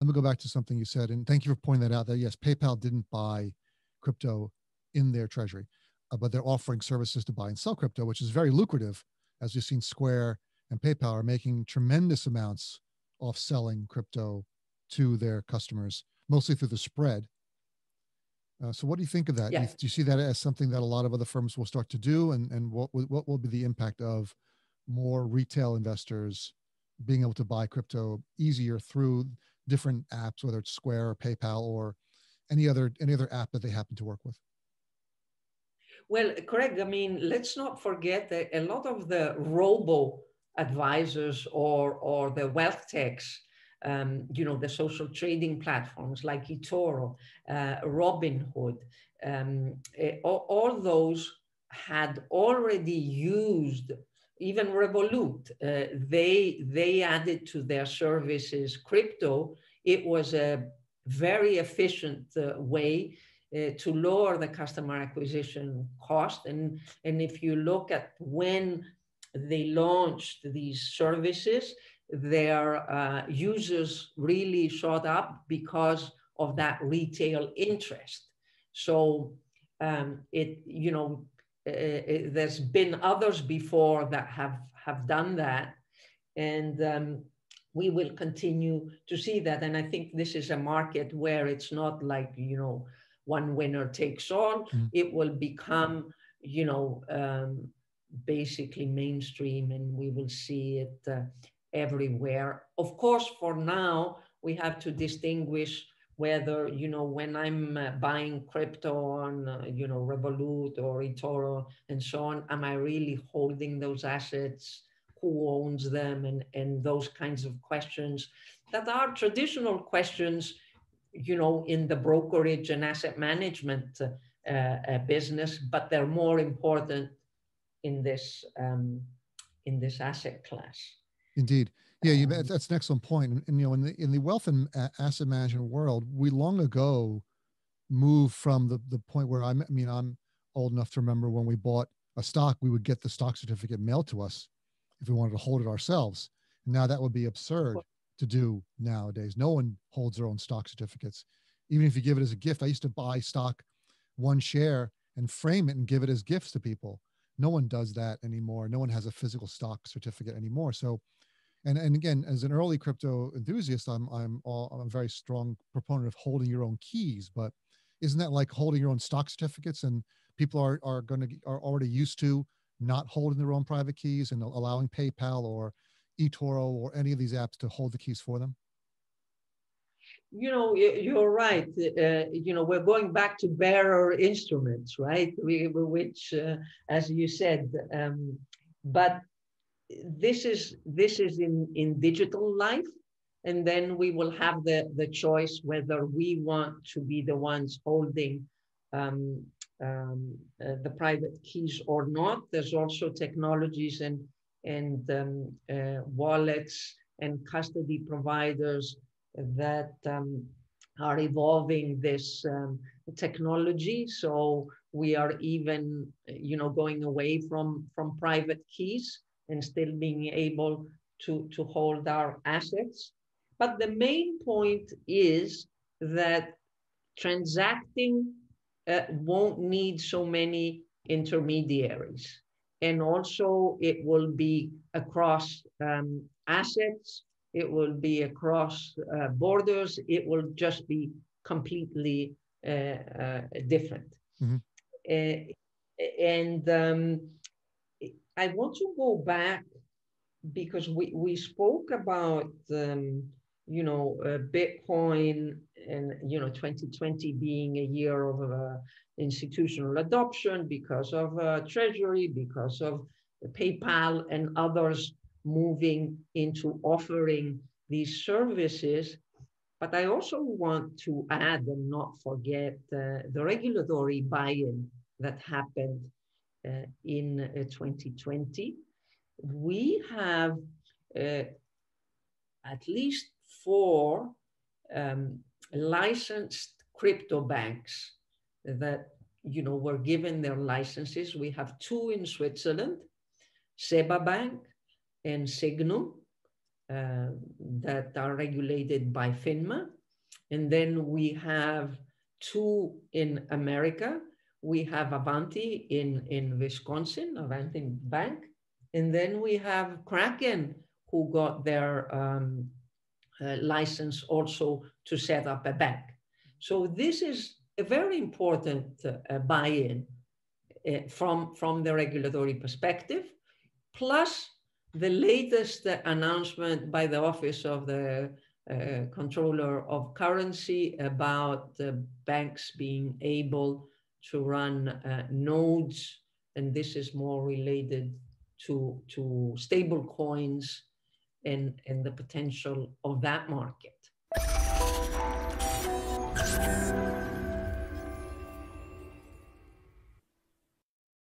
let me go back to something you said, and thank you for pointing that out, that yes, PayPal didn't buy crypto in their treasury, but they're offering services to buy and sell crypto, which is very lucrative. As you've seen, Square and PayPal are making tremendous amounts off selling crypto to their customers, mostly through the spread. So what do you think of that? Yeah. Do you see that as something that a lot of other firms will start to do? And what will be the impact of more retail investors being able to buy crypto easier through different apps, whether it's Square or PayPal or any other app that they happen to work with? Well, Craig, I mean, let's not forget that a lot of the robo advisors or the wealth techs, the social trading platforms like eToro, Robinhood, all those had already used, even Revolut, they added to their services crypto. It was a very efficient way to lower the customer acquisition cost. And if you look at when they launched these services, their users really shot up because of that retail interest. So there's been others before that have done that. And we will continue to see that. And I think this is a market where it's not like, one winner takes all. Mm-hmm. It will become, basically mainstream, and we will see it everywhere. Of course, for now, we have to distinguish whether, when I'm buying crypto on, Revolut or eToro and so on, am I really holding those assets? Who owns them? And those kinds of questions that are traditional questions, in the brokerage and asset management business, but they're more important in this asset class. Indeed. Yeah, that's an excellent point. And in the wealth and asset management world, we long ago moved from the point where I'm old enough to remember when we bought a stock, we would get the stock certificate mailed to us if we wanted to hold it ourselves. And now that would be absurd to do nowadays. No one holds their own stock certificates. Even if you give it as a gift, I used to buy stock, one share, and frame it and give it as gifts to people. No one does that anymore. No one has a physical stock certificate anymore. So, and again, as an early crypto enthusiast, I'm a very strong proponent of holding your own keys. But isn't that like holding your own stock certificates? And people are already used to not holding their own private keys and allowing PayPal or eToro or any of these apps to hold the keys for them? You're right. We're going back to bearer instruments, right? Which, as you said, but this is in digital life, and then we will have the choice whether we want to be the ones holding the private keys or not. There's also technologies and wallets and custody providers that are evolving this technology. So we are even, going away from private keys and still being able to hold our assets. But the main point is that transacting won't need so many intermediaries. And also it will be across assets, it will be across borders, it will just be completely different. Mm-hmm. I want to go back because we spoke about Bitcoin and 2020 being a year of institutional adoption because of Treasury, because of PayPal and others moving into offering these services. But I also want to add and not forget the regulatory buy-in that happened in 2020. We have at least 4 licensed crypto banks that were given their licenses. We have 2 in Switzerland, Seba Bank and Signum, that are regulated by FINMA. And then we have two in America. We have Avanti in Wisconsin, Avanti Bank. And then we have Kraken, who got their license also to set up a bank. So this is a very important buy-in from the regulatory perspective, plus the latest announcement by the Office of the Controller of Currency about banks being able to run nodes, and this is more related to stable coins and the potential of that market.